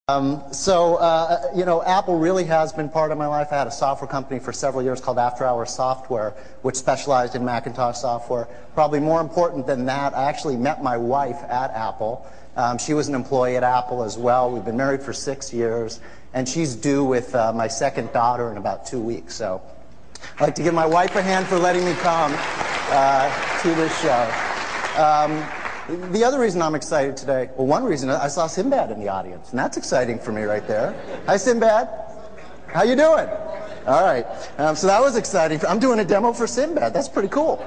You know, Apple really has been part of my life. I had a software company for several years called After Hours Software, which specialized in Macintosh software. Probably more important than that, I actually met my wife at Apple. She was an employee at Apple as well. We've been married for 6 years, and she's due with my second daughter in about 2 weeks. So I'd like to give my wife a hand for letting me come to this show. The other reason I'm excited today, well, one reason, I saw Sinbad in the audience, and that's exciting for me right there. Hi, Sinbad. How you doing? All right. So that was exciting. I'm doing a demo for Sinbad. That's pretty cool.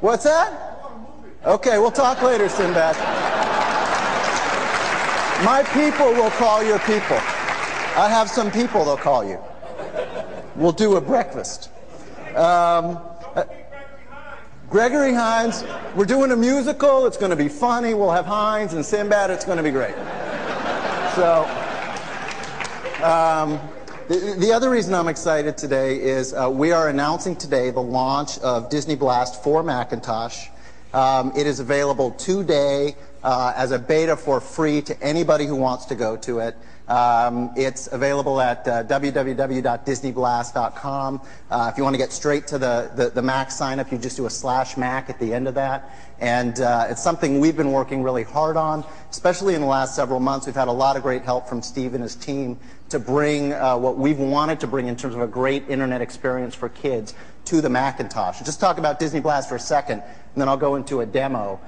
What's that? Okay, we'll talk later, Sinbad. My people will call your people. I have some people they'll call you. We'll do a breakfast. Gregory Hines, we're doing a musical. It's going to be funny. We'll have Hines and Sinbad. It's going to be great. So, the other reason I'm excited today is we are announcing today the launch of Disney Blast for Macintosh. It is available today as a beta for free to anybody who wants to go to it. It's available at www.disneyblast.com. If you want to get straight to the Mac sign-up, you just do a /Mac at the end of that. And it's something we've been working really hard on, especially in the last several months. We've had a lot of great help from Steve and his team to bring what we've wanted to bring in terms of a great internet experience for kids to the Macintosh. Just talk about Disney Blast for a second, and then I'll go into a demo.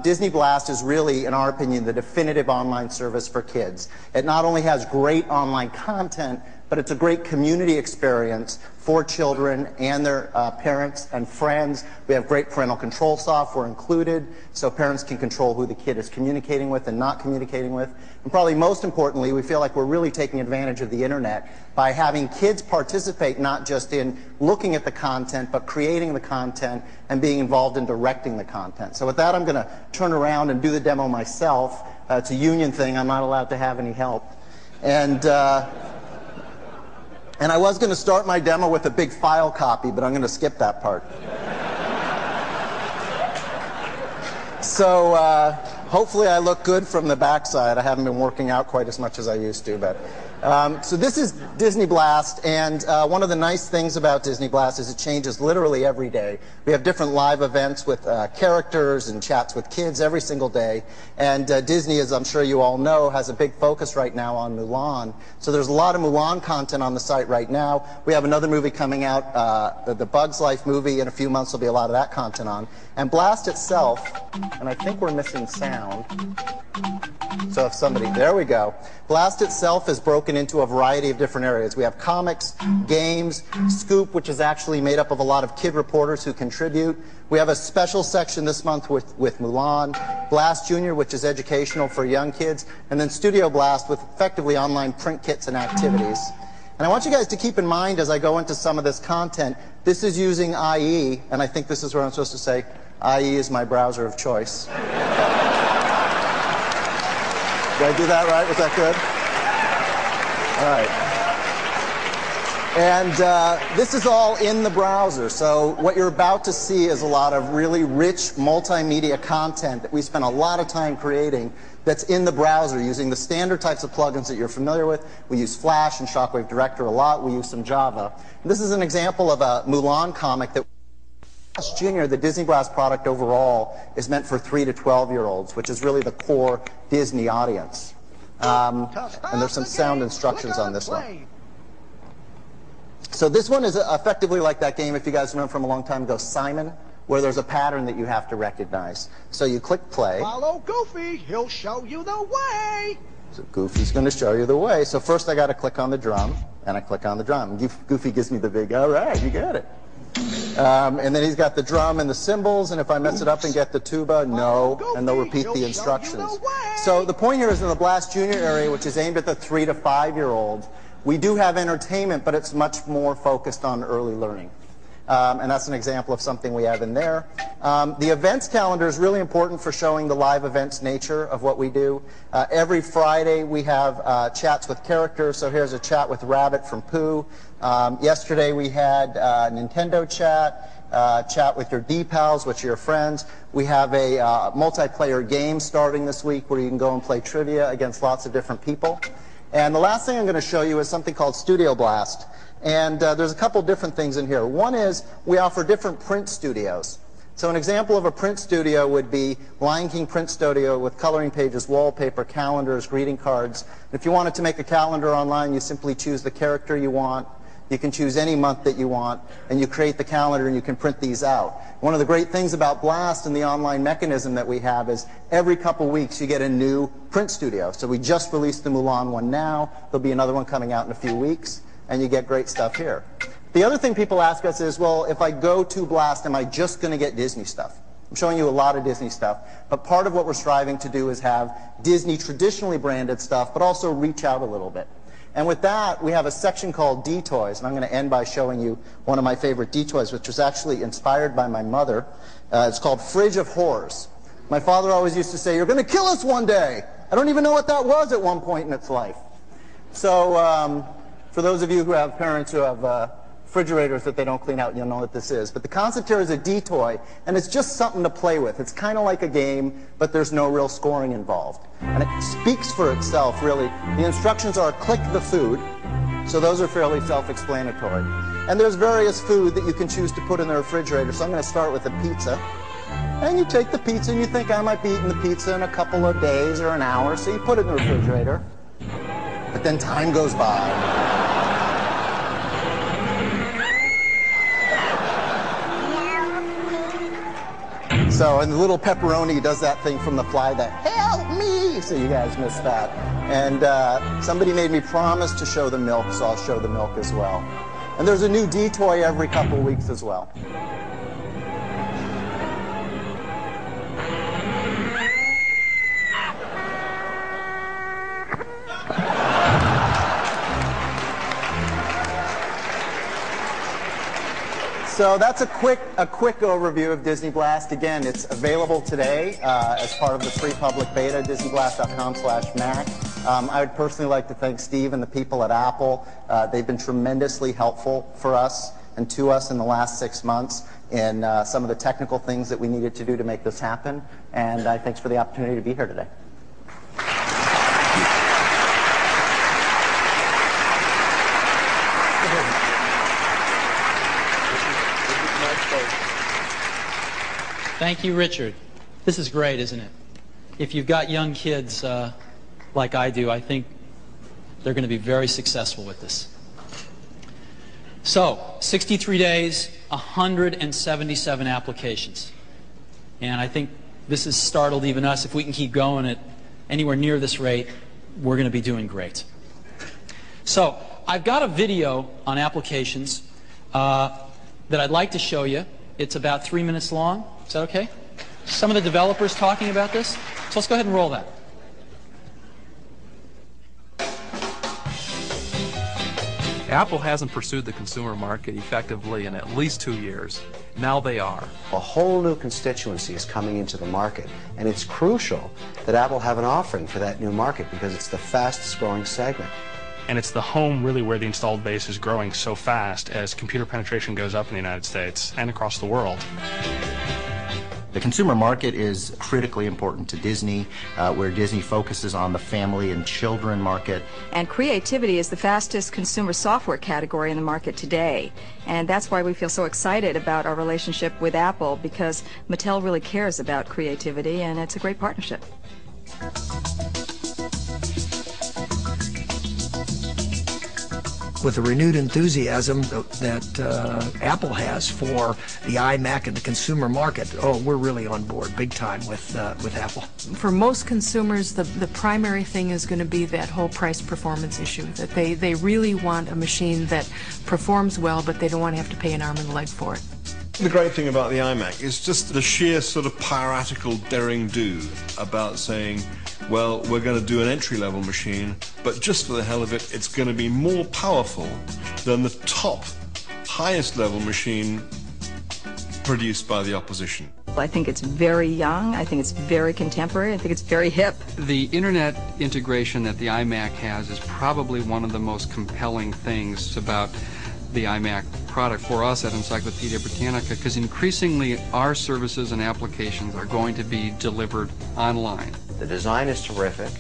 Disney Blast is really, in our opinion, the definitive online service for kids. It not only has great online content, but it's a great community experience for children and their parents and friends. We have great parental control software included, so parents can control who the kid is communicating with and not communicating with. And probably most importantly, we feel like we're really taking advantage of the internet by having kids participate not just in looking at the content, but creating the content and being involved in directing the content. So with that, I'm going to turn around and do the demo myself. It's a union thing. I'm not allowed to have any help. And I was going to start my demo with a big file copy, but I'm going to skip that part. So hopefully I look good from the backside. I haven't been working out quite as much as I used to. But so this is Disney Blast, and one of the nice things about Disney Blast is it changes literally every day. We have different live events with characters and chats with kids every single day. And Disney, as I'm sure you all know, has a big focus right now on Mulan. So there's a lot of Mulan content on the site right now. We have another movie coming out, the Bugs Life movie. In a few months, there'll be a lot of that content on. And Blast itself, and I think we're missing sound. So if somebody, there we go. Blast itself is broken into a variety of different areas. We have comics, games, Scoop, which is actually made up of a lot of kid reporters who contribute. We have a special section this month with Mulan, Blast Junior, which is educational for young kids, and then Studio Blast with effectively online print kits and activities. And I want you guys to keep in mind as I go into some of this content, this is using IE, and I think this is where I'm supposed to say, IE is my browser of choice. Did I do that right? Was that good? All right. And this is all in the browser. So what you're about to see is a lot of really rich multimedia content that we spend a lot of time creating that's in the browser using the standard types of plugins that you're familiar with. We use Flash and Shockwave Director a lot. We use some Java. And this is an example of a Mulan comic that Blast Junior, the Disney Blast product overall, is meant for 3 to 12-year-olds, which is really the core Disney audience. And there's some sound instructions on this one. So this one is effectively like that game, if you guys remember from a long time ago, Simon, where there's a pattern that you have to recognize. So you click play. Follow Goofy, he'll show you the way. So Goofy's going to show you the way. So first I got to click on the drum, and I click on the drum. Goofy gives me the big, all right, you got it. And then he's got the drum and the cymbals, and if I mess it up and get the tuba, no, and they'll repeat the instructions. So the point here is in the Blast Junior area, which is aimed at the 3 to 5-year-olds, we do have entertainment, but it's much more focused on early learning. And that's an example of something we have in there. The events calendar is really important for showing the live events nature of what we do. Every Friday we have chats with characters. So here's a chat with Rabbit from Pooh. Yesterday we had a Nintendo chat. chat with your D-pals, which are your friends. We have a multiplayer game starting this week where you can go and play trivia against lots of different people. And the last thing I'm going to show you is something called Studio Blast. And there's a couple different things in here. One is we offer different print studios. So an example of a print studio would be Lion King Print Studio with coloring pages, wallpaper, calendars, greeting cards. If you wanted to make a calendar online, you simply choose the character you want. You can choose any month that you want, and you create the calendar and you can print these out. One of the great things about Blast and the online mechanism that we have is every couple weeks you get a new print studio. So we just released the Mulan one now. There'll be another one coming out in a few weeks, and you get great stuff here. The other thing people ask us is, well, if I go to Blast, am I just going to get Disney stuff? I'm showing you a lot of Disney stuff, but part of what we're striving to do is have Disney traditionally branded stuff, but also reach out a little bit. And with that, we have a section called D-Toys, and I'm going to end by showing you one of my favorite D-Toys, which was actually inspired by my mother. It's called Fridge of Horrors. My father always used to say, "You're going to kill us one day." I don't even know what that was at one point in its life. So for those of you who have parents who have refrigerators that they don't clean out, you'll know what this is. But the concept here is a D-Toy, and it's just something to play with. It's kind of like a game, but there's no real scoring involved. And it speaks for itself, really. The instructions are click the food, so those are fairly self-explanatory. And there's various food that you can choose to put in the refrigerator, so I'm going to start with a pizza. And you take the pizza and you think, I might be eating the pizza in a couple of days or an hour, so you put it in the refrigerator. But then time goes by. So, and the little pepperoni does that thing from The Fly, that "help me," so you guys missed that. And somebody made me promise to show the milk, so I'll show the milk as well. And there's a new D-Toy every couple weeks as well. So that's a quick overview of Disney Blast. Again, it's available today as part of the free public beta, disneyblast.com/Mac. I would personally like to thank Steve and the people at Apple. They've been tremendously helpful for us and to us in the last 6 months in some of the technical things that we needed to do to make this happen. And thanks for the opportunity to be here today. Thank you, Richard. This is great, isn't it? If you've got young kids like I do, I think they're going to be very successful with this. So, 63 days, 177 applications. And I think this has startled even us. If we can keep going at anywhere near this rate, we're going to be doing great. So, I've got a video on applications that I'd like to show you. It's about 3 minutes long. Is that okay? Some of the developers talking about this. So let's go ahead and roll that. Apple hasn't pursued the consumer market effectively in at least 2 years. Now they are. A whole new constituency is coming into the market, and it's crucial that Apple have an offering for that new market because it's the fastest growing segment. And it's the home really where the installed base is growing so fast as computer penetration goes up in the United States and across the world. The consumer market is critically important to Disney, where Disney focuses on the family and children market. And creativity is the fastest consumer software category in the market today. And that's why we feel so excited about our relationship with Apple, because Mattel really cares about creativity, and it's a great partnership. With the renewed enthusiasm that Apple has for the iMac and the consumer market, oh, we're really on board big time with Apple. For most consumers, the primary thing is going to be that whole price performance issue, that they really want a machine that performs well, but they don't want to have to pay an arm and a leg for it. The great thing about the iMac is just the sheer sort of piratical daring-do about saying, well, we're going to do an entry-level machine, but just for the hell of it, it's going to be more powerful than the top, highest-level machine produced by the opposition. I think it's very young, I think it's very contemporary, I think it's very hip. The internet integration that the iMac has is probably one of the most compelling things about the iMac product for us at Encyclopedia Britannica, because increasingly our services and applications are going to be delivered online. The design is terrific.